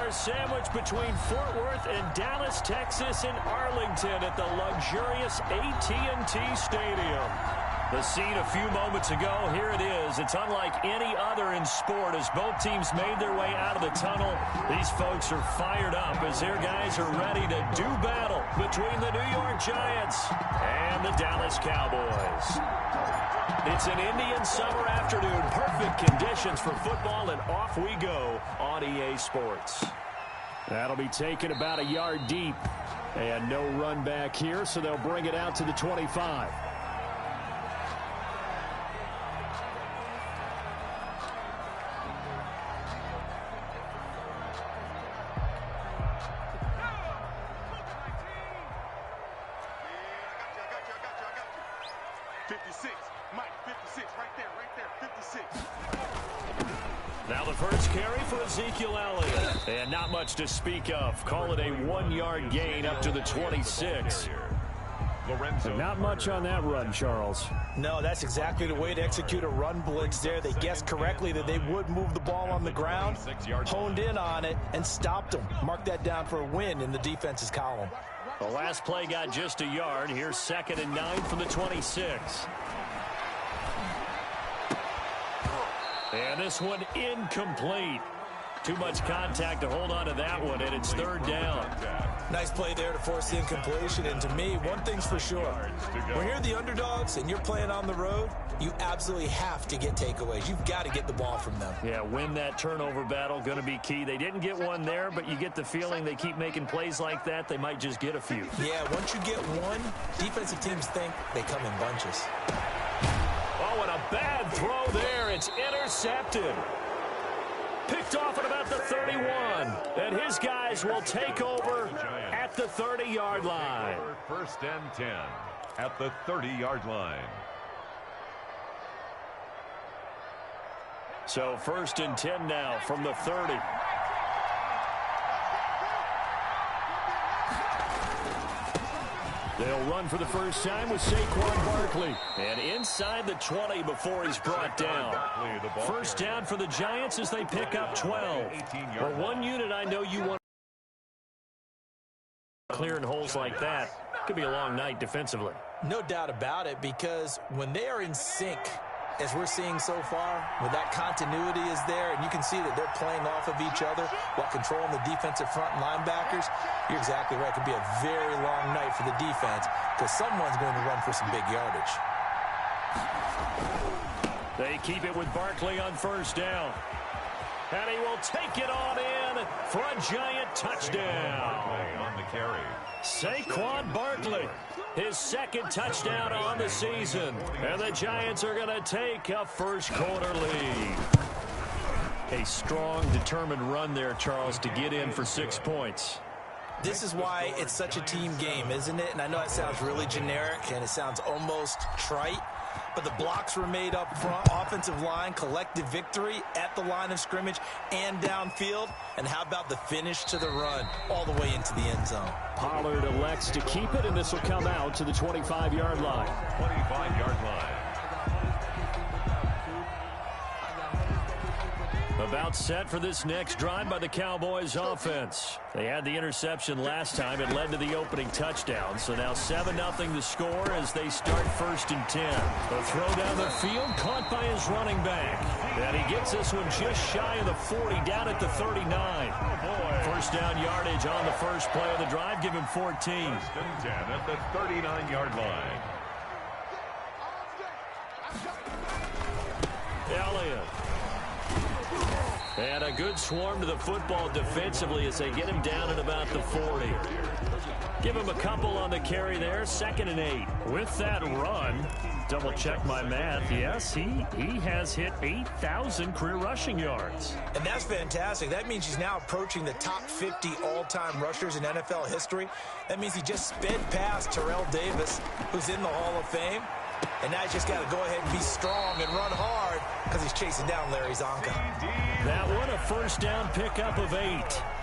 are sandwiched between Fort Worth and Dallas, Texas, and Arlington at the luxurious AT&T Stadium. The scene a few moments ago, here it is. It's unlike any other in sport as both teams made their way out of the tunnel. These folks are fired up as their guys are ready to do battle between the New York Giants and the Dallas Cowboys. It's an Indian summer afternoon. Perfect conditions for football, and off we go on EA Sports. That'll be taken about a yard deep. And no run back here, so they'll bring it out to the 25. Now the first carry for Ezekiel Elliott. And not much to speak of. Call it a 1-yard gain up to the 26. Not much on that run, Charles. No, that's exactly the way to execute a run blitz there. They guessed correctly that they would move the ball on the ground, honed in on it, and stopped them. Mark that down for a win in the defense's column. The last play got just a yard. Here's 2nd and 9 from the 26. And this one incomplete. Too much contact to hold on to that one, and it's 3rd down. Nice play there to force the incompletion. And to me, one thing's for sure. When you're the underdogs and you're playing on the road, you absolutely have to get takeaways. You've got to get the ball from them. Yeah, win that turnover battle, going to be key. They didn't get one there, but you get the feeling they keep making plays like that, they might just get a few. Yeah, once you get one, defensive teams think they come in bunches. Oh, and a bad throw there. It's intercepted. Picked off at about the 31. And his guys will take over at the 30-yard line. 1st and 10 at the 30-yard line. So 1st and 10 now from the 30. They'll run for the first time with Saquon Barkley. And inside the 20 before he's brought down. First down for the Giants as they pick up 12. Well, one unit I know you want clearing holes like that. Could be a long night defensively. No doubt about it, because when they are in sync, as we're seeing so far, when that continuity is there, and you can see that they're playing off of each other while controlling the defensive front and linebackers, you're exactly right. It could be a very long night for the defense because someone's going to run for some big yardage. They keep it with Barkley on first down. And he will take it on in for a Giant touchdown. On the carry. Saquon Barkley, his 2nd touchdown on the season. And the Giants are going to take a first-quarter lead. A strong, determined run there, Charles, to get in for 6 points. This is why it's such a team game, isn't it? And I know it sounds really generic and it sounds almost trite, but the blocks were made up front, offensive line, collective victory at the line of scrimmage and downfield. And how about the finish to the run all the way into the end zone? Pollard elects to keep it, and this will come out to the 25-yard line. 25-yard line. About set for this next drive by the Cowboys offense. They had the interception last time. It led to the opening touchdown. So now 7-0 the score as they start 1st and 10. The throw down the field caught by his running back. And he gets this one just shy of the 40, down at the 39. First down yardage on the first play of the drive. Give him 14. 1st and 10 at the 39-yard line. Elliott. And a good swarm to the football defensively as they get him down at about the 40. Give him a couple on the carry there. 2nd and 8. With that run, double check my math. Yes, he has hit 8,000 career rushing yards. And that's fantastic. That means he's now approaching the top 50 all-time rushers in NFL history. That means he just sped past Terrell Davis, who's in the Hall of Fame. And now he's just got to go ahead and be strong and run hard because he's chasing down Larry Zonka. That one, a first down pickup of 8.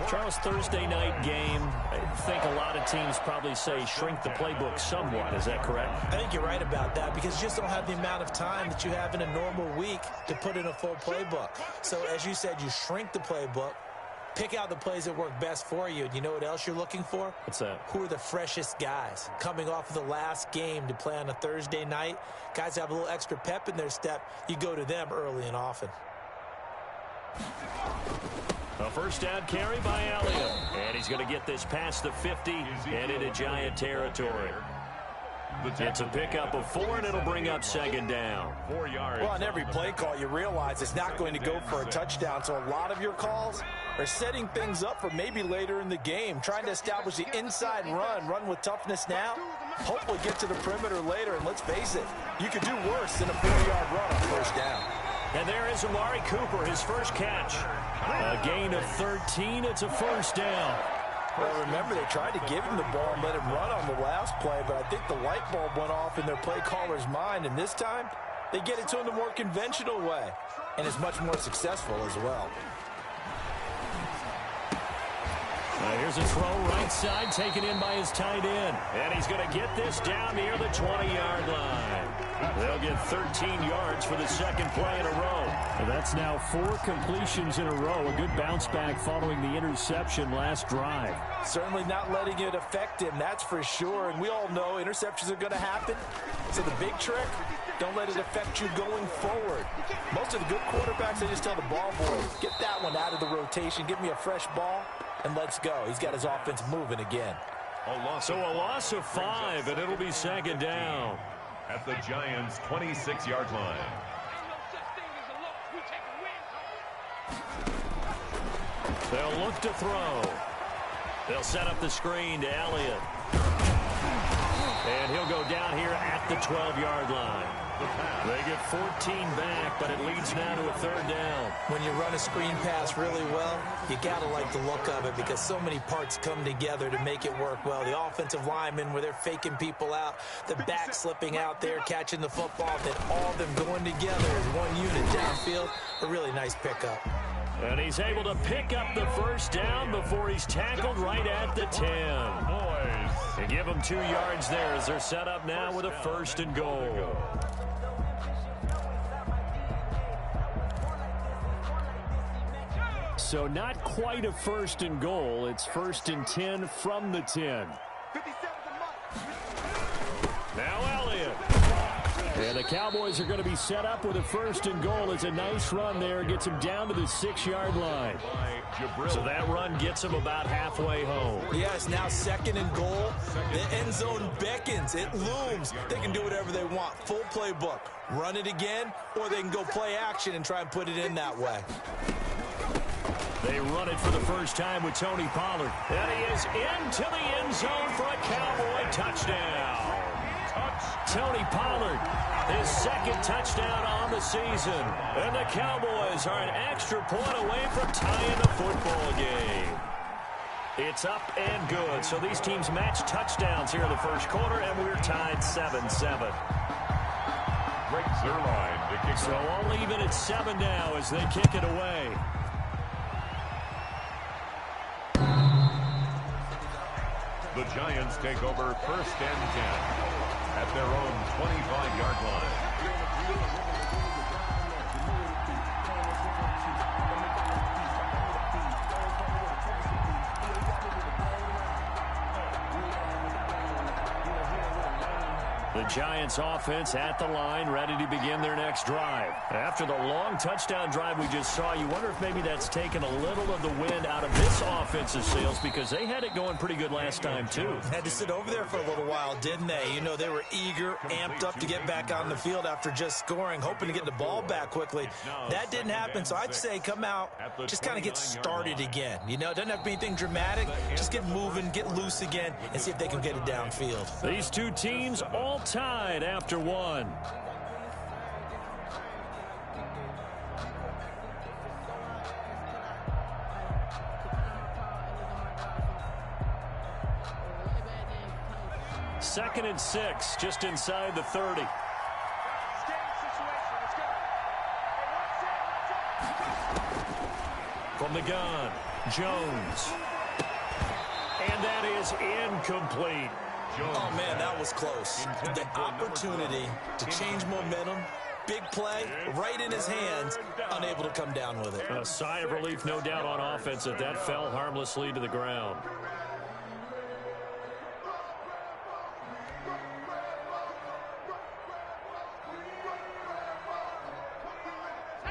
Charles, Thursday night game. I think a lot of teams probably say shrink the playbook somewhat. Is that correct? I think you're right about that because you just don't have the amount of time that you have in a normal week to put in a full playbook. So as you said, you shrink the playbook. Pick out the plays that work best for you. And you know what else you're looking for? What's that? Who are the freshest guys coming off of the last game to play on a Thursday night? Guys have a little extra pep in their step. You go to them early and often. A first down carry by Elliott. And he's going to get this past the 50 and into Giant territory. It's a pickup of 4, and it'll bring up second down. 4 yards. Well, on every play call, you realize it's not going to go for a touchdown, so a lot of your calls are setting things up for maybe later in the game, trying to establish the inside run with toughness now, hopefully get to the perimeter later, and let's face it, you could do worse than a 4-yard run on first down. And there is Amari Cooper, his first catch. A gain of 13, it's a first down. Well, remember, they tried to give him the ball and let him run on the last play, but I think the light bulb went off in their play caller's mind, and this time, they get it to him the more conventional way, and it's much more successful as well. Here's a throw right side, taken in by his tight end. And he's going to get this down near the 20-yard line. They'll get 13 yards for the second play in a row. Well, that's now 4 completions in a row. A good bounce back following the interception last drive. Certainly not letting it affect him, that's for sure. And we all know interceptions are going to happen. So the big trick, don't let it affect you going forward. Most of the good quarterbacks, they just tell the ball boy, get that one out of the rotation, give me a fresh ball, and let's go. He's got his offense moving again. So a loss of 5, and it'll be second down. At the Giants' 26-yard line. They'll look to throw. They'll set up the screen to Elliott. And he'll go down here at the 12-yard line. They get 14 back, but it leads now to a third down. When you run a screen pass really well, you got to like the look of it because so many parts come together to make it work well. The offensive linemen, where they're faking people out, the back slipping out there, catching the football, then all of them going together as one unit downfield. A really nice pickup. And he's able to pick up the first down before he's tackled right at the 10. They give him 2 yards there as they're set up now with a first and goal. So not quite a first and goal. It's first and 10 from the 10. Now Elliott. And the Cowboys are going to be set up with a first and goal. It's a nice run there. Gets him down to the 6-yard line. So that run gets him about halfway home. Yeah, it's now second and goal. The end zone beckons. It looms. They can do whatever they want. Full playbook. Run it again, or they can go play action and try and put it in that way. They run it for the first time with Tony Pollard. And he is into the end zone for a Cowboy touchdown. Tony Pollard, his second touchdown on the season. And the Cowboys are an extra point away from tying the football game. It's up and good. So these teams match touchdowns here in the first quarter, and we're tied 7-7. Greg Zuerlein to kick So all even at 7 now as they kick it away. The Giants take over first and 10 at their own 25-yard line. The Giants offense at the line, ready to begin their next drive. After the long touchdown drive we just saw, you wonder if maybe that's taken a little of the wind out of this offensive sails because they had it going pretty good last time, too. Had to sit over there for a little while, didn't they? You know, they were eager, amped up to get back on the field after just scoring, hoping to get the ball back quickly. That didn't happen, so I'd say come out, just kind of get started again. You know, it doesn't have to be anything dramatic. Just get moving, get loose again, and see if they can get it downfield. These two teams all tied after one. Second and 6, just inside the 30. From the gun, Jones. And that is incomplete. Oh, man, that was close. The opportunity to change momentum, big play right in his hands, unable to come down with it. A sigh of relief, no doubt, on offense that fell harmlessly to the ground.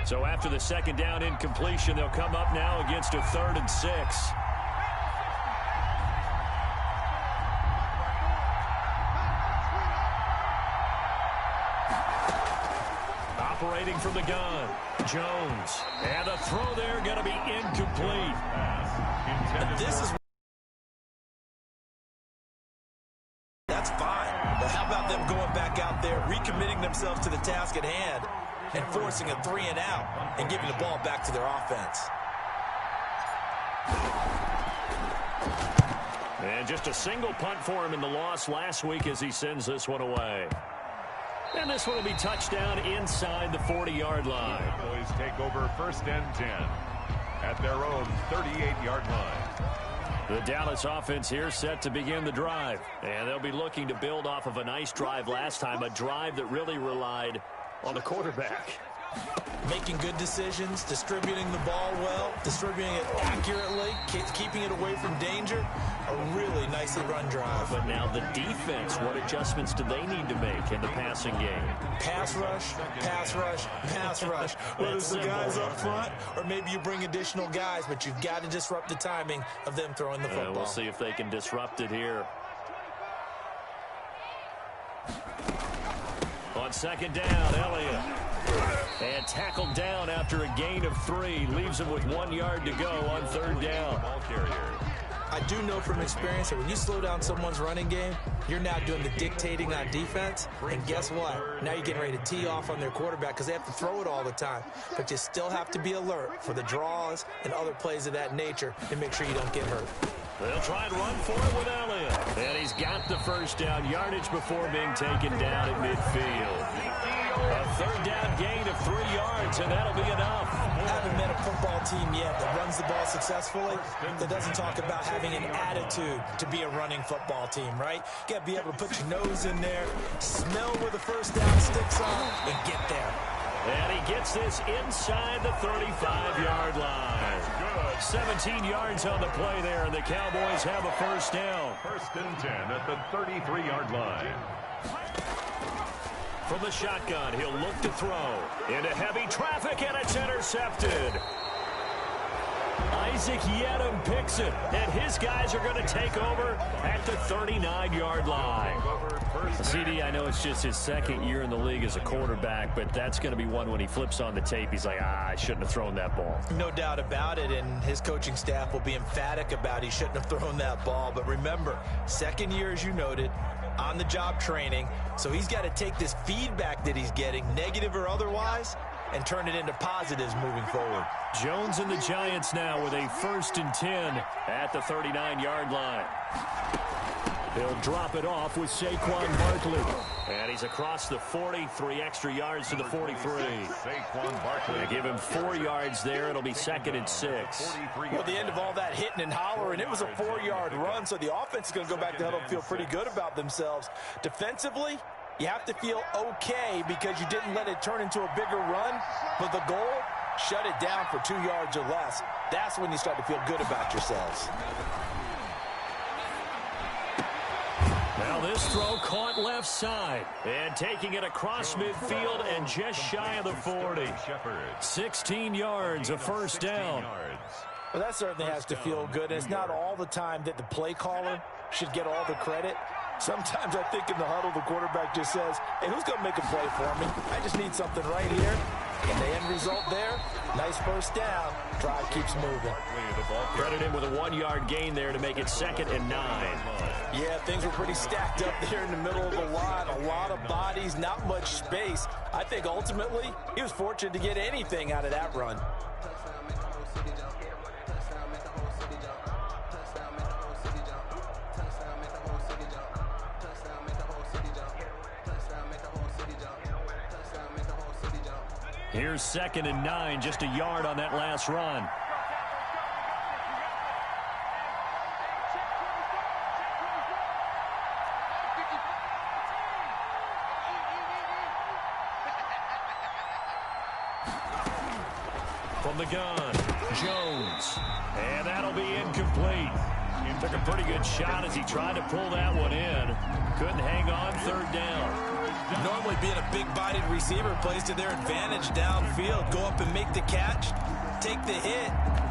So after the second down incompletion, they'll come up now against a 3rd and 6. Operating from the gun, Jones. And the throw there going to be incomplete. That's fine. But how about them going back out there, recommitting themselves to the task at hand, and forcing a 3-and-out and giving the ball back to their offense. And just a single punt for him in the loss last week as he sends this one away. And this one will be touchdown inside the 40-yard line. The boys take over 1st and 10 at their own 38-yard line. The Dallas offense here set to begin the drive. And they'll be looking to build off of a nice drive last time, a drive that really relied on the quarterback. Making good decisions, distributing the ball well, distributing it accurately, keeping it away from danger. A really nicely run drive. But now the defense, what adjustments do they need to make in the passing game? Pass rush, pass rush, pass rush. Whether it's the guys up front or maybe you bring additional guys, but you've got to disrupt the timing of them throwing the football. We'll see if they can disrupt it here. On second down, Elliott. And tackled down after a gain of 3. Leaves him with 1 yard to go on 3rd down. I do know from experience that when you slow down someone's running game, you're now doing the dictating on defense. And guess what? Now you're getting ready to tee off on their quarterback because they have to throw it all the time. But you still have to be alert for the draws and other plays of that nature to make sure you don't get hurt. They'll try and run for it with Elliott. And he's got the 1st down, yardage before being taken down at midfield. A 3rd down gain of 3 yards, and that'll be enough. Haven't met a football team yet that runs the ball successfully that doesn't talk about having an attitude to be a running football team, right? You got to be able to put your nose in there, smell where the 1st down sticks are, and get there. And he gets this inside the 35-yard line. 17 yards on the play there, and the Cowboys have a 1st down. 1st and 10 at the 33-yard line. From the shotgun, he'll look to throw. Into heavy traffic, and it's intercepted. Isaac Yedem picks it, and his guys are going to take over at the 39-yard line. CD, I know it's just his 2nd year in the league as a quarterback, but that's going to be one when he flips on the tape. He's like, I shouldn't have thrown that ball. No doubt about it, and his coaching staff will be emphatic about he shouldn't have thrown that ball. But remember, 2nd year, as you noted, on-the-job training, so he's got to take this feedback that he's getting, negative or otherwise, and turn it into positives moving forward. Jones and the Giants now with a 1st and 10 at the 39-yard line. He'll drop it off with Saquon Barkley. And he's across the 40, 3 extra yards to the 43. Saquon Barkley. They give him 4 yards there. It'll be 2nd and 6. Well, at the end of all that hitting and hollering, it was a 4-yard run, so the offense is going to go back to huddle and feel pretty good about themselves. Defensively, you have to feel okay because you didn't let it turn into a bigger run, but the goal, shut it down for 2 yards or less. That's when you start to feel good about yourselves. Now this throw caught left side. And taking it across midfield and just shy of the 40. 16 yards, a 1st down. Well, that certainly has to feel good. And it's not all the time that the play caller should get all the credit. Sometimes I think in the huddle, the quarterback just says, hey, who's going to make a play for me? I just need something right here. And the end result there, nice 1st down. Drive keeps moving. Credit him with a 1-yard gain there to make it 2nd and 9. Yeah, things were pretty stacked up there in the middle of the line. A lot of bodies, not much space. I think ultimately he was fortunate to get anything out of that run. Here's 2nd and 9, just a yard on that last run. From the gun, Jones. And that'll be incomplete. He took a pretty good shot as he tried to pull that one in. Couldn't hang on, third down. Normally being a big-bodied receiver plays to their advantage downfield. Go up and make the catch, take the hit,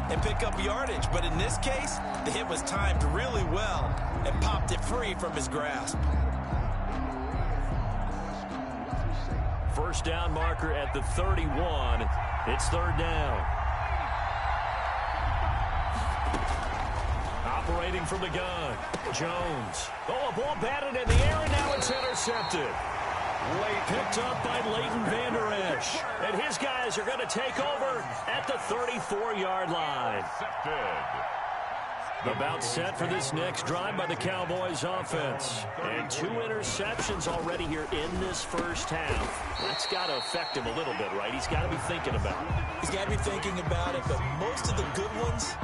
and pick up yardage. But in this case, the hit was timed really well and popped it free from his grasp. First down marker at the 31. It's third down. Operating from the gun, Jones. Oh, a ball batted in the air, and now it's intercepted. Picked up by Leighton Vander Esch. And his guys are going to take over at the 34-yard line. About set for this next drive by the Cowboys offense. And 2 interceptions already here in this first half. That's got to affect him a little bit, right? He's got to be thinking about it. He's got to be thinking about it, but most of the good ones,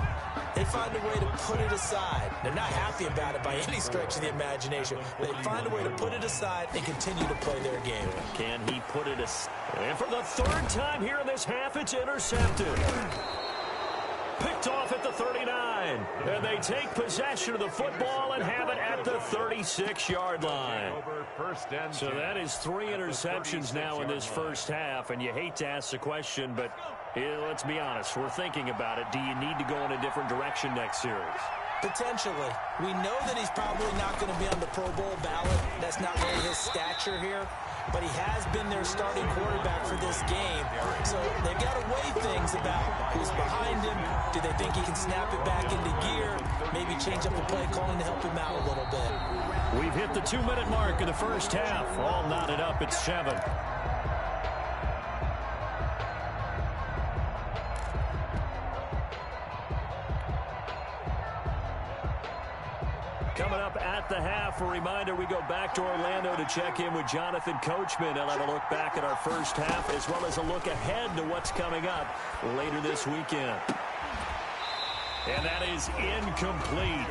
they find a way to put it aside. They're not happy about it by any stretch of the imagination. They find a way to put it aside and continue to play their game. Can he put it aside? And for the third time here in this half, it's intercepted. Picked off at the 39. And they take possession of the football and have it at the 36-yard line. So that is 3 interceptions now in this first half. And you hate to ask the question, but let's be honest. We're thinking about it. Do you need to go in a different direction next series? Potentially. We know that he's probably not going to be on the Pro Bowl ballot. That's not really his stature here. But he has been their starting quarterback for this game. So they've got to weigh things about who's behind him. Do they think he can snap it back into gear? Maybe change up the play calling to help him out a little bit. We've hit the 2-minute mark in the first half. All knotted up at 7. Coming up at the half, a reminder, we go back to Orlando to check in with Jonathan Coachman. I'll have a look back at our first half as well as a look ahead to what's coming up later this weekend. And that is incomplete.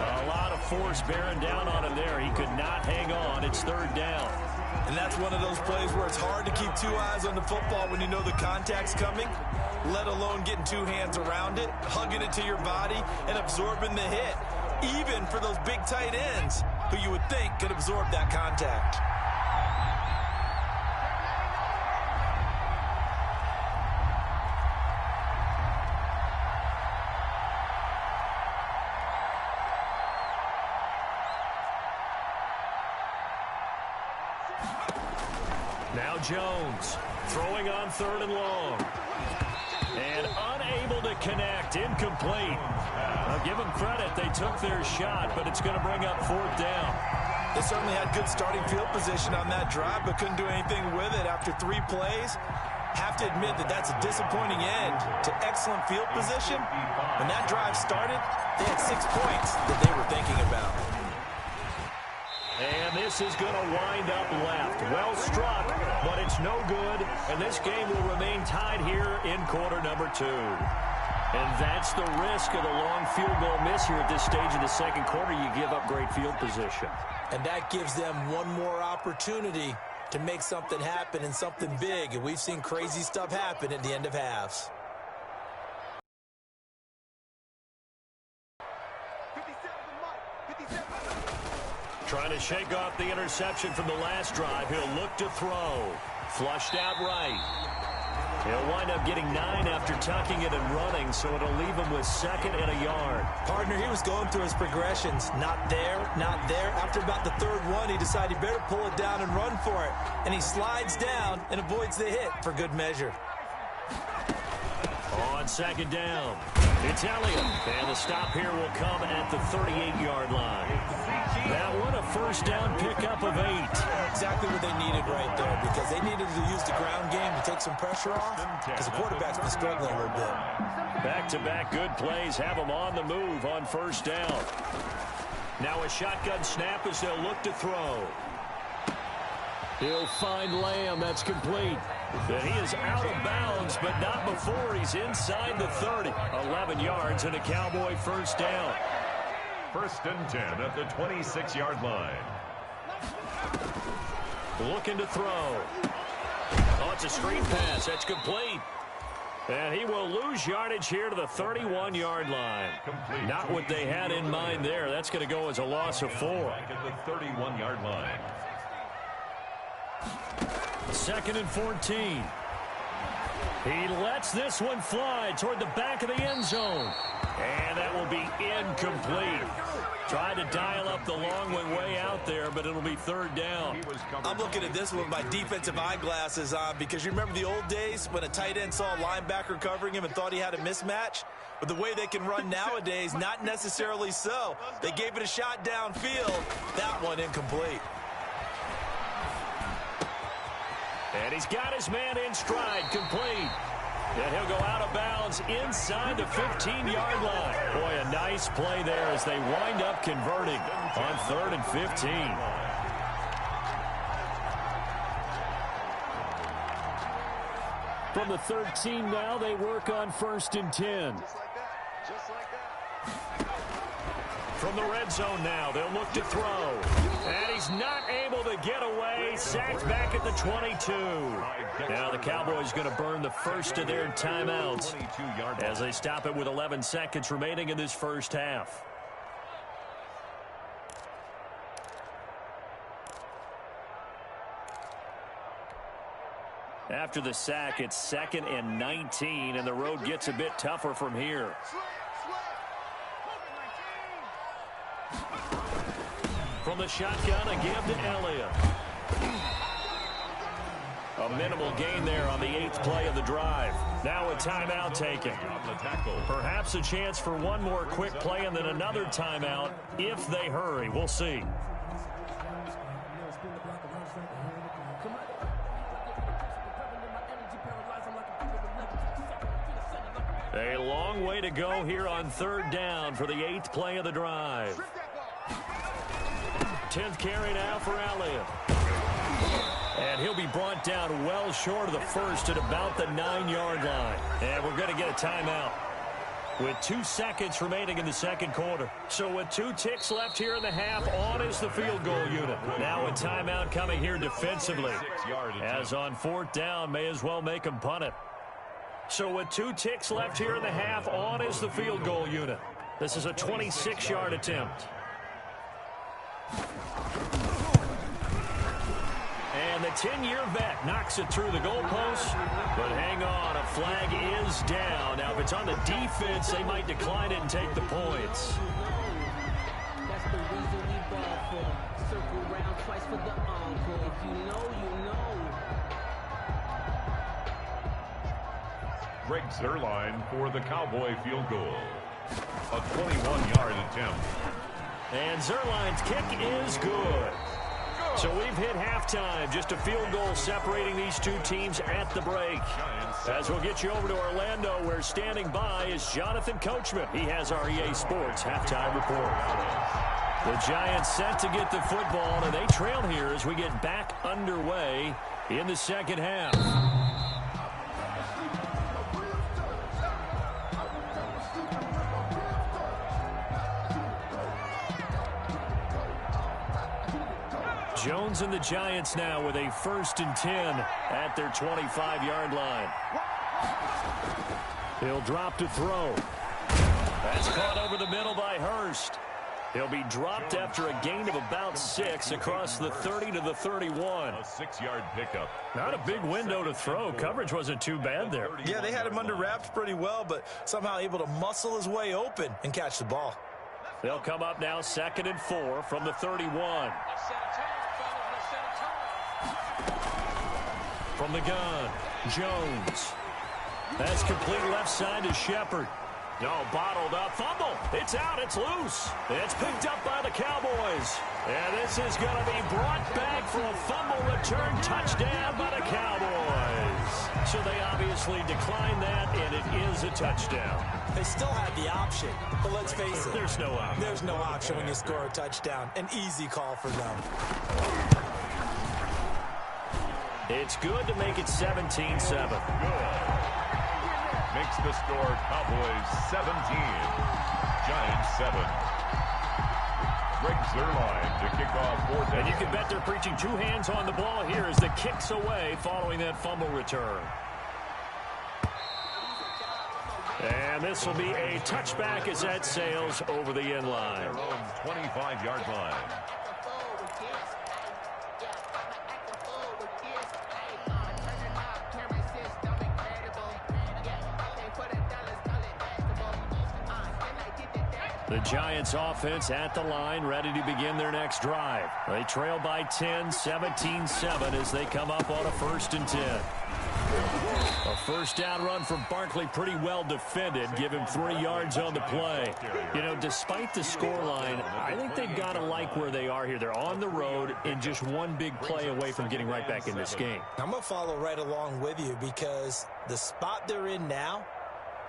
A lot of force bearing down on him there. He could not hang on. It's third down. And that's one of those plays where it's hard to keep 2 eyes on the football when you know the contact's coming, let alone getting 2 hands around it, hugging it to your body, and absorbing the hit. Even for those big tight ends who you would think could absorb that contact. Now Jones throwing on 3rd and long. And unable to connect, incomplete. I'll give them credit, they took their shot, but it's going to bring up 4th down. They certainly had good starting field position on that drive, but couldn't do anything with it after 3 plays. Have to admit that that's a disappointing end to excellent field position. When that drive started, they had 6 points that they were thinking about. And this is going to wind up left. Well struck, but it's no good. And this game will remain tied here in quarter number 2. And that's the risk of the long field goal miss here at this stage of the second quarter. You give up great field position. And that gives them one more opportunity to make something happen and something big. And we've seen crazy stuff happen at the end of halves. Trying to shake off the interception from the last drive. He'll look to throw. Flushed out right. He'll wind up getting 9 after tucking it and running, so it'll leave him with 2nd and a yard. Partner, he was going through his progressions. Not there, not there. After about the 3rd one, he decided he better pull it down and run for it. And he slides down and avoids the hit for good measure. On 2nd down, it's Elliott. And the stop here will come at the 38-yard line. That one a first down pickup of 8. Exactly what they needed right there, because they needed to use the ground game to take some pressure off, because the quarterback's been struggling a little bit. Back-to-back good plays have them on the move on first down. Now a shotgun snap as they'll look to throw. He'll find Lamb. That's complete. And he is out of bounds, but not before he's inside the 30. 11 yards and a Cowboy first down. 1st and 10 at the 26-yard line. Looking to throw. Oh, it's a screen pass. That's complete. And he will lose yardage here to the 31-yard line. Not what they had in mind there. That's going to go as a loss of 4. Back at the 31-yard line. 2nd and 14. He lets this one fly toward the back of the end zone. And that will be incomplete. Tried to dial up the long way out there, but it'll be 3rd down. I'm looking at this one with my defensive eyeglasses on because you remember the old days when a tight end saw a linebacker covering him and thought he had a mismatch? But the way they can run nowadays, not necessarily so. They gave it a shot downfield. That one incomplete. And he's got his man in stride, complete. And he'll go out of bounds inside the 15-yard line. Boy, a nice play there as they wind up converting on 3rd and 15. From the 13 now, they work on 1st and 10. From the red zone now, they'll look to throw. And he's not able to get away. Sacked back at the 22. Now the Cowboys going to burn the first of their timeouts as they stop it with 11 seconds remaining in this first half. After the sack, it's 2nd and 19, and the road gets a bit tougher from here. From the shotgun, a give to Elliott. A minimal gain there on the 8th play of the drive. Now a timeout taken. Perhaps a chance for one more quick play and then another timeout if they hurry. We'll see. A long way to go here on 3rd down for the 8th play of the drive. 10th carry now for Elliott. And he'll be brought down well short of the first at about the 9-yard line. And we're going to get a timeout with 2 seconds remaining in the second quarter. So with 2 ticks left here in the half, on is the field goal unit. Now a timeout coming here defensively. As on 4th down, may as well make him punt it. So with 2 ticks left here in the half, on is the field goal unit. This is a 26-yard attempt. And the 10-year vet knocks it through the goalpost. But hang on, a flag is down. Now, if it's on the defense, they might decline it and take the points. That's the reason we ball for. Circle round twice for the encore. If you know, you know. Greg Zuerlein for the Cowboy field goal. A 21-yard attempt. And Zuerlein's kick is good. So we've hit halftime. Just a field goal separating these two teams at the break. As we'll get you over to Orlando, where standing by is Jonathan Coachman. He has our EA Sports halftime report. The Giants set to get the football, and they trail here as we get back underway in the second half. Jones and the Giants now with a 1st and 10 at their 25-yard line. He'll drop to throw. That's caught over the middle by Hurst. He'll be dropped after a gain of about 6 across the 30 to the 31. A 6-yard pickup. Not a big window to throw. Coverage wasn't too bad there. Yeah, they had him under wraps pretty well, but somehow able to muscle his way open and catch the ball. They'll come up now 2nd and 4 from the 31. From the gun, Jones. That's complete left side to Shepard. No, bottled up. Fumble. It's out. It's loose. It's picked up by the Cowboys. And this is going to be brought back for a fumble return touchdown by the Cowboys. So they obviously declined that, and it is a touchdown. They still had the option, but let's face it. There's no option. There's no option when you score a touchdown. An easy call for them. It's good to make it 17-7. Makes the score Cowboys 17, Giants 7. Greg Zuerlein to kick off 4th down. And you can bet they're preaching 2 hands on the ball here as the kick's away following that fumble return. And this will be a touchback as that sails over the end line. Their own 25-yard line. The Giants offense at the line, ready to begin their next drive. They trail by 10, 17-7 as they come up on a 1st and 10. A first down run from Barkley, pretty well defended. Give him 3 yards on the play. You know, despite the scoreline, I think they've got to like where they are here. They're on the road and just one big play away from getting right back in this game. I'm going to follow right along with you because the spot they're in now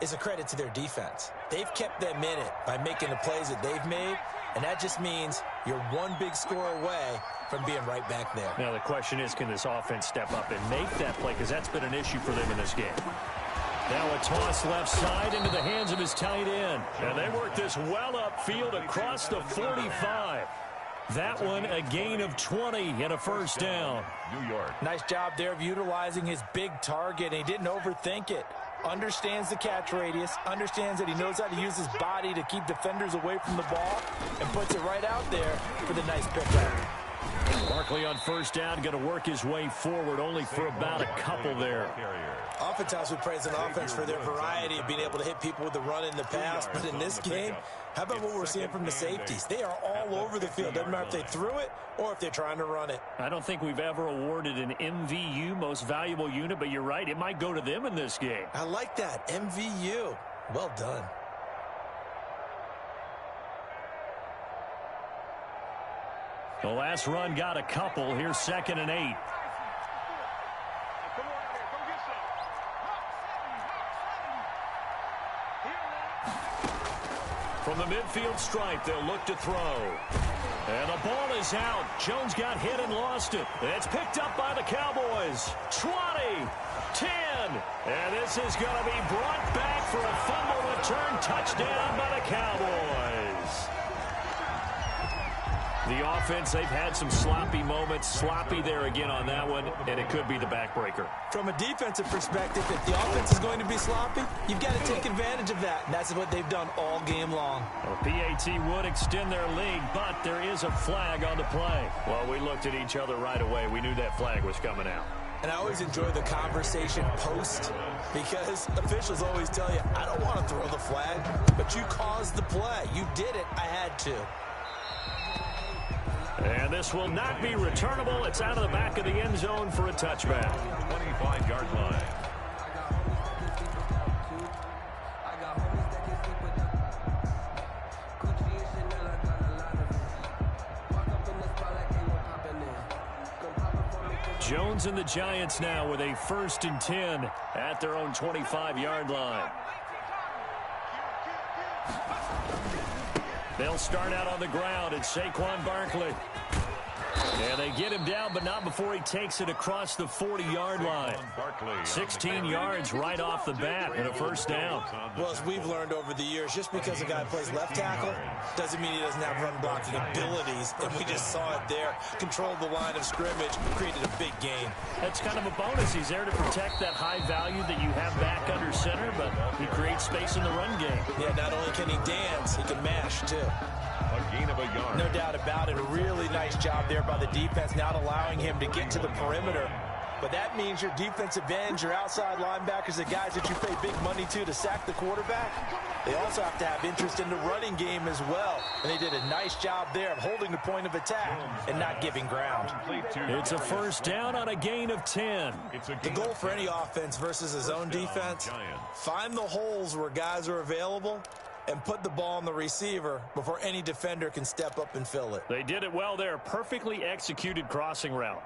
is a credit to their defense. They've kept them in it by making the plays that they've made, and that just means you're one big score away from being right back there. Now the question is, can this offense step up and make that play? Because that's been an issue for them in this game. Now a toss left side into the hands of his tight end. And they work this well upfield across the 45. That one a gain of 20 and a first down. New York. Nice job there of utilizing his big target. He didn't overthink it. Understands the catch radius, understands that he knows how to use his body to keep defenders away from the ball, and puts it right out there for the nice pickup. Barkley on first down, going to work his way forward, only for about a couple there. Oftentimes we praise an offense for their variety of being able to hit people with the run in the pass, but in this game, how about what we're seeing from the safeties? They are all over the field. Doesn't matter if they threw it or if they're trying to run it. I don't think we've ever awarded an MVU, most valuable unit, but you're right, it might go to them in this game. I like that, MVU. Well done. The last run got a couple. Here's 2nd and 8. From the midfield stripe, they'll look to throw. And the ball is out. Jones got hit and lost it. It's picked up by the Cowboys. 20, 10. And this is going to be brought back for a fumble return touchdown by the Cowboys. The offense, they've had some sloppy moments. Sloppy there again on that one, and it could be the backbreaker. From a defensive perspective, if the offense is going to be sloppy, you've got to take advantage of that. And that's what they've done all game long. Well, PAT would extend their lead, but there is a flag on the play. Well, we looked at each other right away. We knew that flag was coming out. And I always enjoy the conversation post because officials always tell you, I don't want to throw the flag, but you caused the play. You did it. I had to. And this will not be returnable. It's out of the back of the end zone for a touchback. 25-yard line. Jones and the Giants now with a 1st and 10 at their own 25-yard line. They'll start out on the ground. It's Saquon Barkley. And they get him down, but not before he takes it across the 40-yard line. 16 yards right off the bat and a first down. Well, as we've learned over the years, just because a guy plays left tackle doesn't mean he doesn't have run blocking abilities. And we just saw it there. Controlled the line of scrimmage, created a big gain. That's kind of a bonus. He's there to protect that high value that you have back under center, but he creates space in the run game. Yeah, not only can he dance, he can mash, too. A gain of a yard. No doubt about it. A really nice job there by the defense, not allowing him to get to the perimeter. But that means your defensive ends, your outside linebackers, the guys that you pay big money to sack the quarterback, they also have to have interest in the running game as well. And they did a nice job there of holding the point of attack and not giving ground. It's a first down on a gain of 10. The goal for any offense versus his own defense, find the holes where guys are available and put the ball on the receiver before any defender can step up and fill it. They did it well there. Perfectly executed crossing route.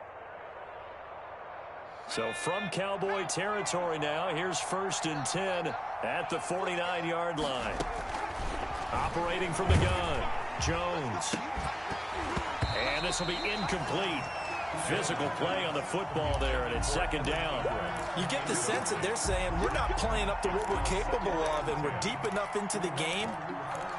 So from Cowboy territory now, here's 1st and 10 at the 49-yard line. Operating from the gun, Jones. And this will be incomplete. Physical play on the football there, and it's 2nd down. You get the sense that they're saying we're not playing up to what we're capable of, and we're deep enough into the game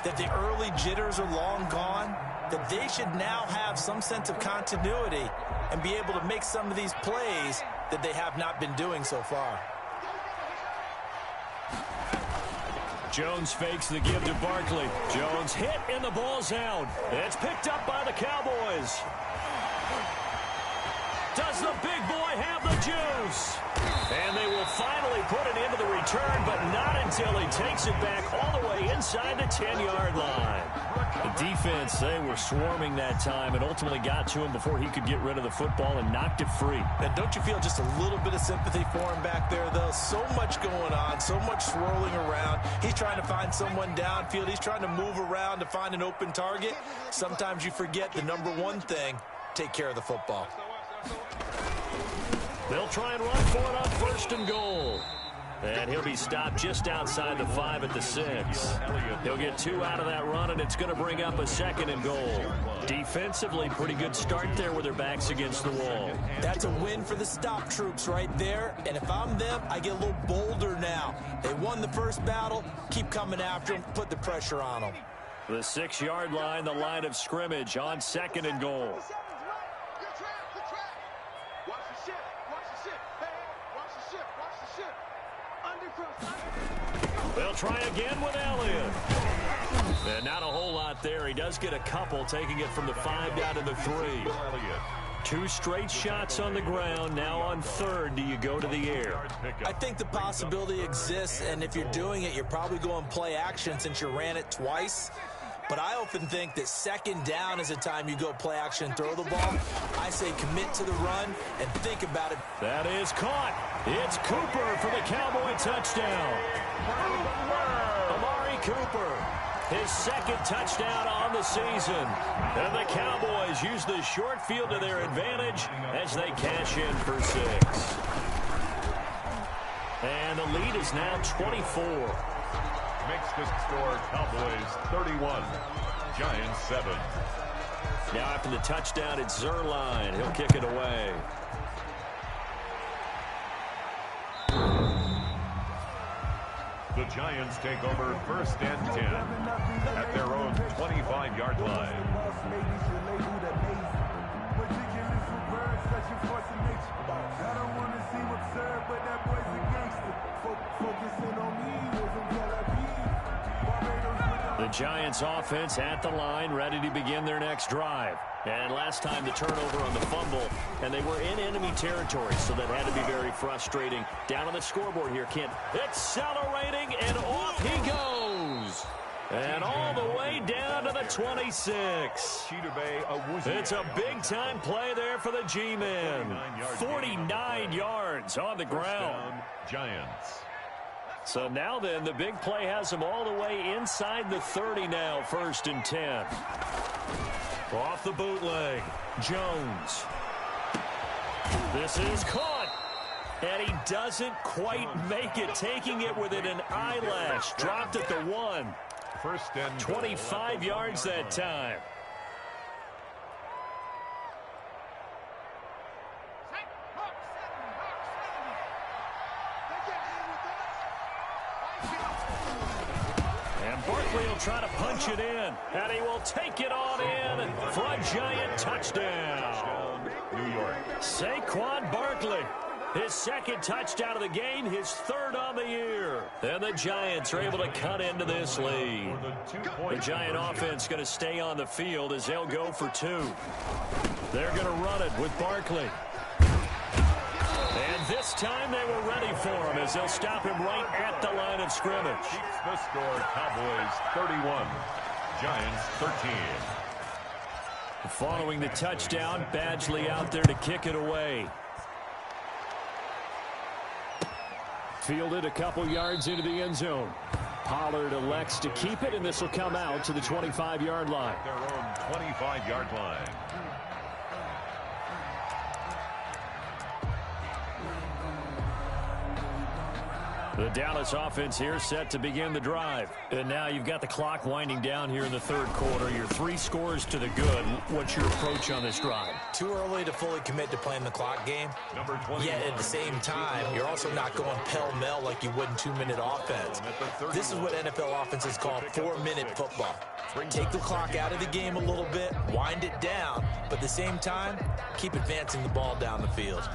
that the early jitters are long gone, that they should now have some sense of continuity and be able to make some of these plays that they have not been doing so far. Jones fakes the give to Barkley. Jones hit and the ball's out. It's picked up by the Cowboys. Does the big boy have the juice? And they will finally put it into the return, but not until he takes it back all the way inside the 10-yard line. The defense, they were swarming that time and ultimately got to him before he could get rid of the football and knocked it free. And don't you feel just a little bit of sympathy for him back there, though? So much going on, so much swirling around. He's trying to find someone downfield. He's trying to move around to find an open target. Sometimes you forget the number one thing, take care of the football. They'll try and run for it on 1st and goal. And he'll be stopped just outside the 5 at the 6. He'll get 2 out of that run, and it's going to bring up a 2nd and goal. Defensively, pretty good start there with their backs against the wall. That's a win for the stop troops right there. And if I'm them, I get a little bolder now. They won the first battle. Keep coming after them. Put the pressure on them. The 6-yard line, the line of scrimmage on 2nd and goal. They'll try again with Elliott. And not a whole lot there. He does get a couple, taking it from the 5 down to the 3. 2 straight shots on the ground. Now on 3rd, do you go to the air? I think the possibility exists, and if you're doing it, you're probably going play action since you ran it twice. But I often think that 2nd down is the time you go play action and throw the ball. I say commit to the run and think about it. That is caught. It's Cooper for the Cowboy touchdown. Amari Cooper, his 2nd touchdown on the season. And the Cowboys use the short field to their advantage as they cash in for 6. And the lead is now 24. Makes the score Cowboys 31, Giants 7. Now after the touchdown, it's Zerline. He'll kick it away. The Giants take over 1st and 10 at their own 25-yard line. The Giants offense at the line, ready to begin their next drive. And last time the turnover on the fumble, and they were in enemy territory, so that had to be very frustrating. Down on the scoreboard here, Kent. Accelerating, and off he goes. And all the way down to the 26. It's a big-time play there for the G-men. 49 yards on the ground. Giants. So now then, the big play has them all the way inside the 30 now, 1st and 10. Off the bootleg, Jones. This is caught. And he doesn't quite make it, taking it within an eyelash. Dropped at the 1. 1st and 25 yards that time. Barkley will try to punch it in, and he will take it on in for a Giant touchdown. New York. Saquon Barkley, his 2nd touchdown of the game, his 3rd on the year. And the Giants are able to cut into this lead. The Giant offense going to stay on the field as they'll go for 2. They're going to run it with Barkley. And this time they were ready for him as they'll stop him right at the line of scrimmage. Keeps the score, Cowboys 31, Giants 13. Following the touchdown, Badgley out there to kick it away. Fielded a couple yards into the end zone. Pollard elects to keep it, and this will come out to the 25-yard line. Their own 25-yard line. The Dallas offense here set to begin the drive. And now you've got the clock winding down here in the 3rd quarter. You're 3 scores to the good. What's your approach on this drive? Too early to fully commit to playing the clock game. Number 20. Yet at the same time, you're also not going pell-mell like you would in 2-minute offense. This is what NFL offenses call 4-minute football. Take the clock out of the game a little bit, wind it down, but at the same time, keep advancing the ball down the field.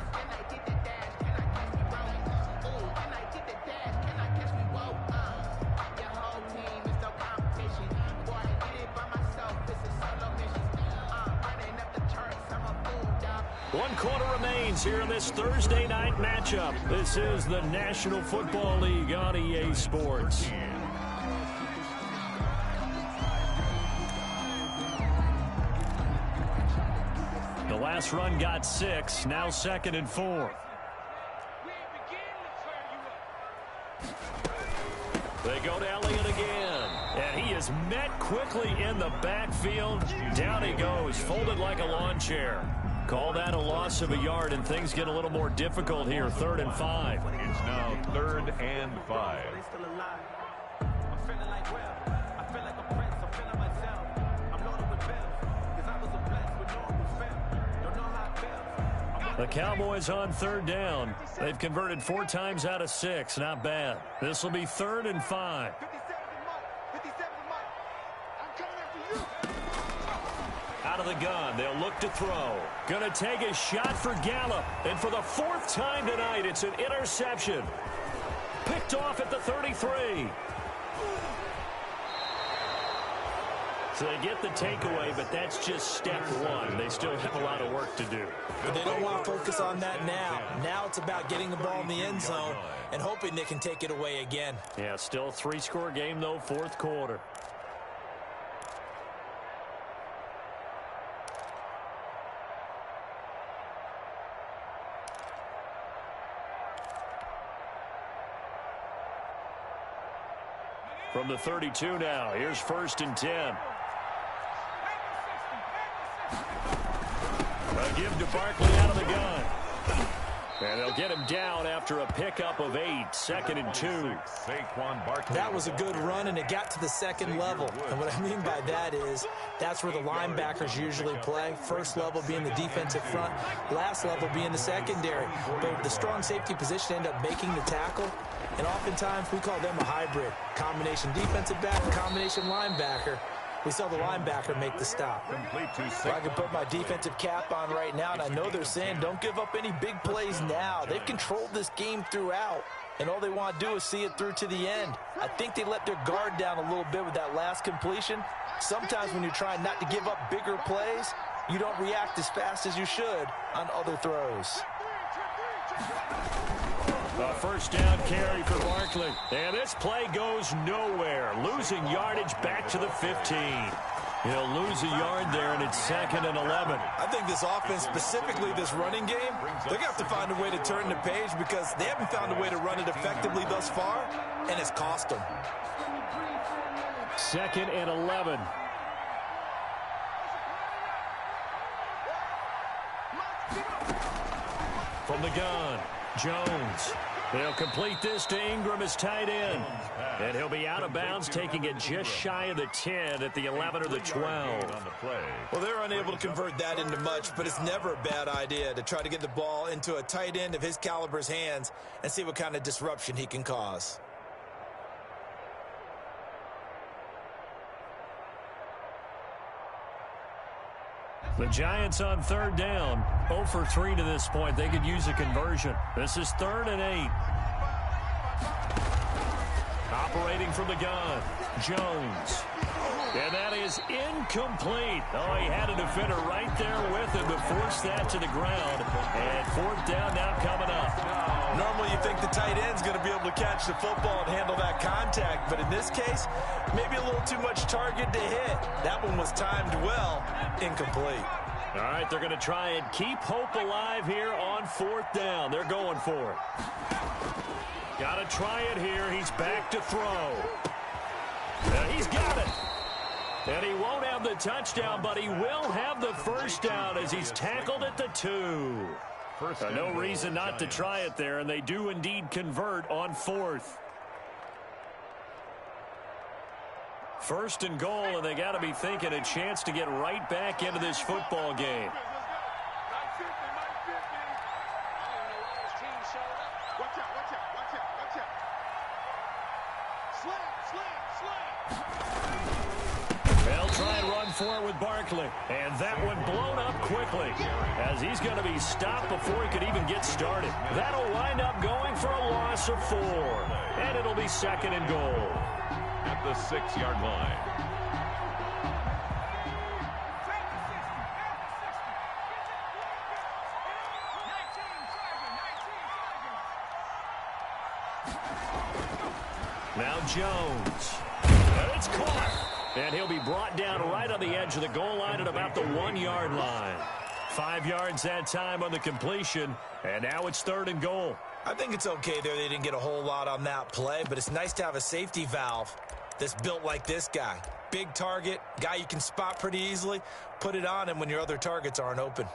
1 quarter remains here in this Thursday night matchup. This is the National Football League on EA Sports. The last run got 6, now 2nd and 4. They go to Elliott again, and he is met quickly in the backfield. Down he goes, folded like a lawn chair. Call that a loss of a yard, and things get a little more difficult here, 3rd and 5. It's now 3rd and 5. The Cowboys on 3rd down. They've converted 4 times out of 6. Not bad. This will be 3rd and 5. Out of the gun, they'll look to throw. Going to take a shot for Gallup. And for the 4th time tonight, it's an interception. Picked off at the 33. So they get the takeaway, but that's just step 1. They still have a lot of work to do. But they don't want to focus on that now. Now it's about getting the ball in the end zone and hoping they can take it away again. Yeah, still a 3-score game, though, 4th quarter. From the 32 now, here's 1st and 10. A give to Barkley out of the gun. And they'll get him down after a pickup of 8, 2nd and 2. That was a good run, and it got to the 2nd level. And what I mean by that is that's where the linebackers usually play. 1st level being the defensive front, last level being the secondary. But the strong safety position ended up making the tackle. And oftentimes we call them a hybrid. Combination defensive back, combination linebacker. We saw the linebacker make the stop. So I can put my defensive cap on right now, and I know they're saying don't give up any big plays now. They've controlled this game throughout, and all they want to do is see it through to the end. I think they let their guard down a little bit with that last completion. Sometimes when you're trying not to give up bigger plays, you don't react as fast as you should on other throws. A 1st down carry for Barkley. And this play goes nowhere. Losing yardage back to the 15. He'll lose a yard there, and it's 2nd and 11. I think this offense, specifically this running game, they're going to have to find a way to turn the page because they haven't found a way to run it effectively thus far, and it's cost them. 2nd and 11. From the gun, Jones. They'll complete this to Ingram as tight end. And he'll be out of bounds, taking it just shy of the 10 at the 11 or the 12. Well, they're unable to convert that into much, but it's never a bad idea to try to get the ball into a tight end of his caliber's hands and see what kind of disruption he can cause. The Giants on 3rd down. 0 for 3 to this point. They could use a conversion. This is 3rd and 8. Operating from the gun, Jones. And that is incomplete. Oh, he had a defender right there with him to force that to the ground. And 4th down now coming up. Normally you think the tight end's going to be able to catch the football and handle that contact. But in this case, maybe a little too much target to hit. That one was timed well. Incomplete. All right, they're going to try and keep hope alive here on 4th down. They're going for it. Got to try it here. He's back to throw. He's got it. And he won't have the touchdown, but he will have the 1st down as he's tackled at the 2. No reason not to try it there, and they do indeed convert on 4th. 1st and goal, and they got to be thinking a chance to get right back into this football game. They'll try and run for it with Barkley. And that one blown up quickly as he's going to be stopped before he could even get started. That'll wind up going for a loss of 4. And it'll be 2nd and goal. At the 6-yard line. Now Jones. And it's caught. And he'll be brought down right on the edge of the goal line at about the 1-yard line. 5 yards that time on the completion, and now it's 3rd and goal. I think it's okay there. They didn't get a whole lot on that play, but it's nice to have a safety valve that's built like this guy. Big target, guy you can spot pretty easily. Put it on him when your other targets aren't open.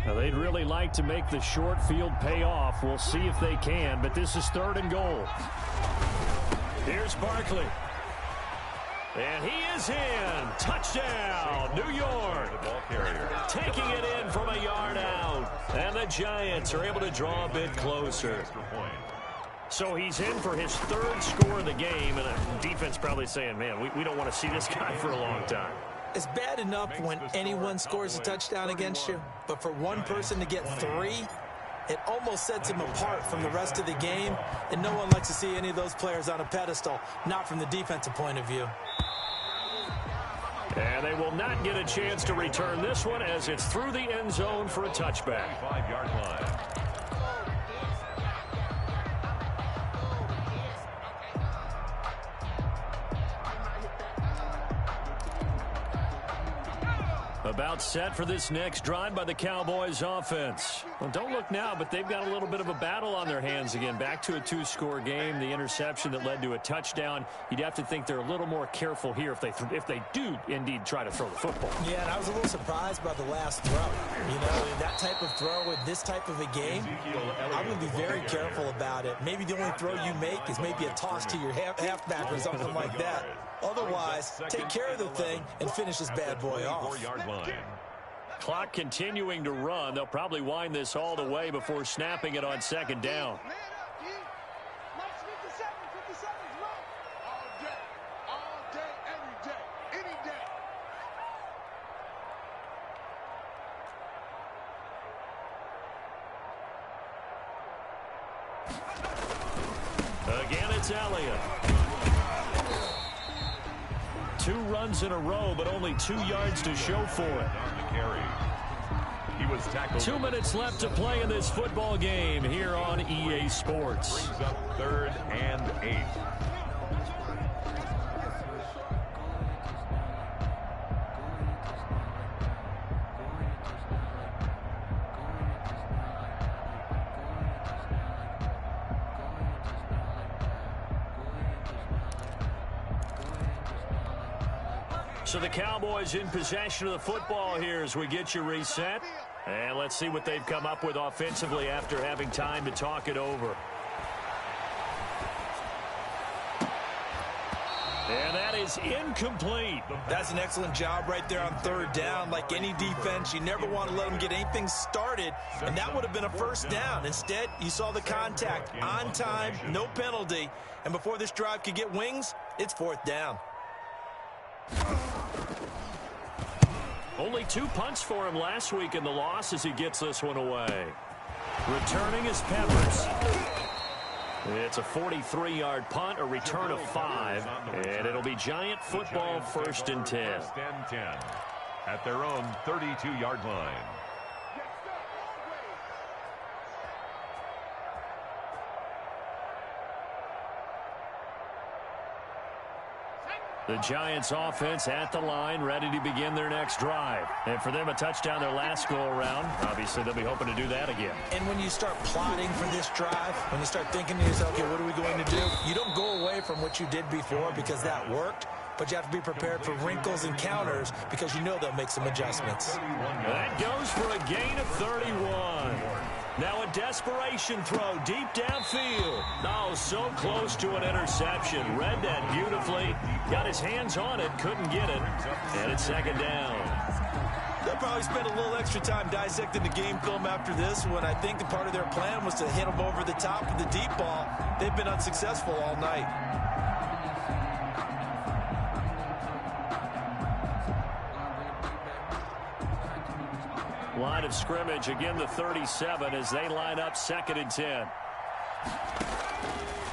Now, they'd really like to make the short field pay off. We'll see if they can, but this is 3rd and goal. Here's Barkley. And he is in. Touchdown, New York. The ball carrier. Taking it in from a yard out. And the Giants are able to draw a bit closer. So he's in for his 3rd score of the game, and the defense probably saying, man, we don't want to see this guy for a long time. It's bad enough when anyone scores a touchdown against you, but for one person to get 3, it almost sets him apart from the rest of the game, and no one likes to see any of those players on a pedestal, not from the defensive point of view. And they will not get a chance to return this one as it's through the end zone for a touchback. 5-yard line. About set for this next drive by the Cowboys offense. Well, don't look now, but they've got a little bit of a battle on their hands again. Back to a 2-score game. The interception that led to a touchdown. You'd have to think they're a little more careful here if they do indeed try to throw the football. Yeah, and I was a little surprised by the last throw. You know, that type of throw in this type of a game, I'm going to be very careful about it. Maybe the only throw you make is maybe a toss to your halfback or something like that. Otherwise, take care of the thing and finish this bad boy off. 4-yard line. Clock continuing to run. They'll probably wind this all the way before snapping it on 2nd down. Again, it's Elliott. 2 runs in a row, but only 2 yards to show for it. He was tackled. 2 minutes left to play in this football game here on EA Sports. Brings up 3rd and 8. So the Cowboys in possession of the football here as we get you reset. And let's see what they've come up with offensively after having time to talk it over. And that is incomplete. That's an excellent job right there on 3rd down. Like any defense, you never want to let them get anything started, and that would have been a 1st down. Instead, you saw the contact on time, no penalty, and before this drive could get wings, it's 4th down. Only 2 punts for him last week in the loss as he gets this one away. Returning is Peppers. It's a 43-yard punt, a return of 5, and it'll be Giant football 1st and 10. 1st and 10 at their own 32-yard line. The Giants offense at the line, ready to begin their next drive. And for them, a touchdown their last go-around. Obviously, they'll be hoping to do that again. And when you start plotting for this drive, when you start thinking to yourself, okay, what are we going to do? You don't go away from what you did before because that worked, but you have to be prepared for wrinkles and counters because you know they'll make some adjustments. That goes for a gain of 31. Now a desperation throw deep downfield. Oh, so close to an interception. Read that beautifully. Got his hands on it, couldn't get it. And it's 2nd down. They'll probably spend a little extra time dissecting the game film after this one. I think the part of their plan was to hit them over the top of the deep ball. They've been unsuccessful all night. Line of scrimmage, again the 37 as they line up 2nd and 10.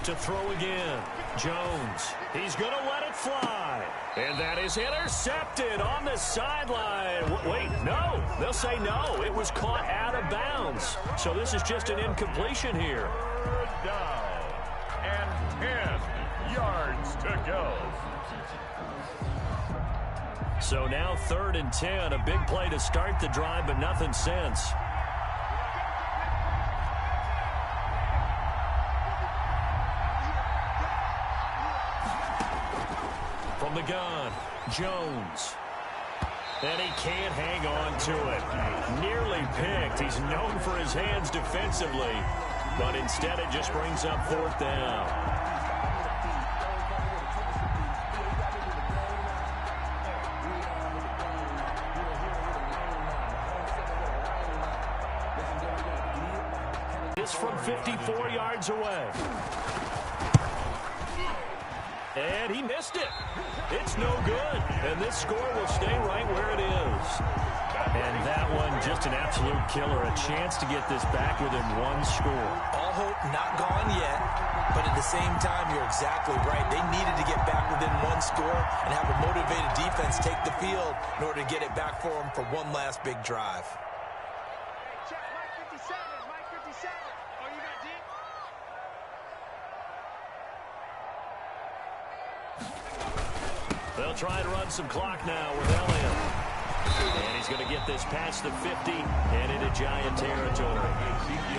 To throw again, Jones. He's going to let it fly. And that is intercepted on the sideline. Wait, no. They'll say no. It was caught out of bounds. So this is just an incompletion here. Third down and 10 yards to go. So now 3rd and 10. A big play to start the drive, but nothing since. From the gun, Jones. And he can't hang on to it. Nearly picked. He's known for his hands defensively, but instead it just brings up 4th down. This from 54 yards away. And he missed it. It's no good. And this score will stay right where it is. And that one, just an absolute killer. A chance to get this back within 1 score. All hope not gone yet. But at the same time, you're exactly right. They needed to get back within 1 score and have a motivated defense take the field in order to get it back for them for one last big drive. They'll try to run some clock now with Elliott. And he's going to get this past the 50 and into Giant territory.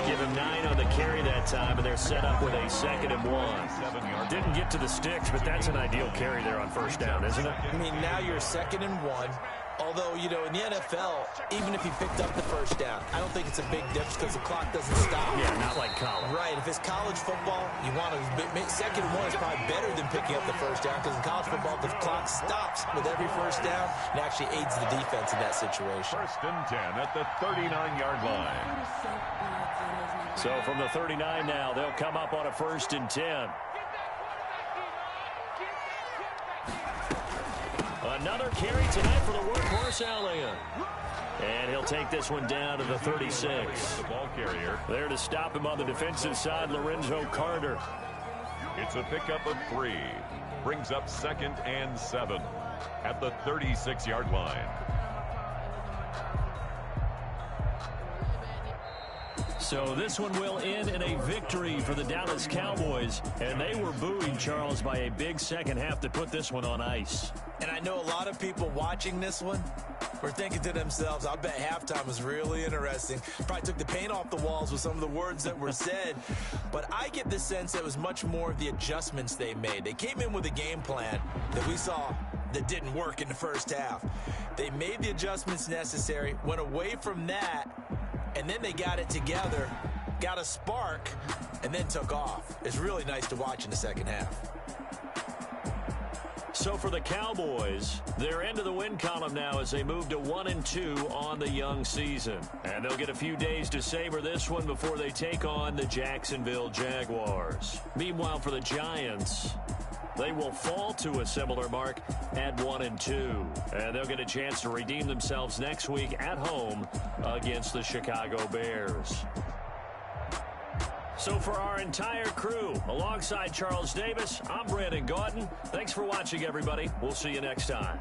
Give him 9 on the carry that time, and they're set up with a 2nd and 1. Didn't get to the sticks, but that's an ideal carry there on 1st down, isn't it? I mean, now you're 2nd and 1. Although, you know, in the NFL, even if he picked up the 1st down, I don't think it's a big difference because the clock doesn't stop. Yeah, not like college. Right. If it's college football, you want to 2nd and 1 is probably better than picking up the 1st down because in college football, the clock stops with every 1st down and actually aids the defense in that situation. 1st and 10 at the 39-yard line. So from the 39 now, they'll come up on a 1st and 10. Another carry tonight for the workhorse Elliott. And he'll take this one down to the 36. The ball carrier. There to stop him on the defensive side, Lorenzo Carter. It's a pickup of 3. Brings up 2nd and 7 at the 36-yard line. So this one will end in a victory for the Dallas Cowboys. And they were buoyed, Charles, by a big second half to put this one on ice. And I know a lot of people watching this one were thinking to themselves, I bet halftime was really interesting. Probably took the paint off the walls with some of the words that were said. But I get the sense it was much more of the adjustments they made. They came in with a game plan that we saw that didn't work in the 1st half. They made the adjustments necessary, went away from that, and then they got it together, got a spark, and then took off. It's really nice to watch in the 2nd half. So for the Cowboys, they're into the win column now as they move to 1-2 on the young season. And they'll get a few days to savor this one before they take on the Jacksonville Jaguars. Meanwhile, for the Giants, they will fall to a similar mark at 1-2. And they'll get a chance to redeem themselves next week at home against the Chicago Bears. So for our entire crew, alongside Charles Davis, I'm Brandon Gaudin. Thanks for watching, everybody. We'll see you next time.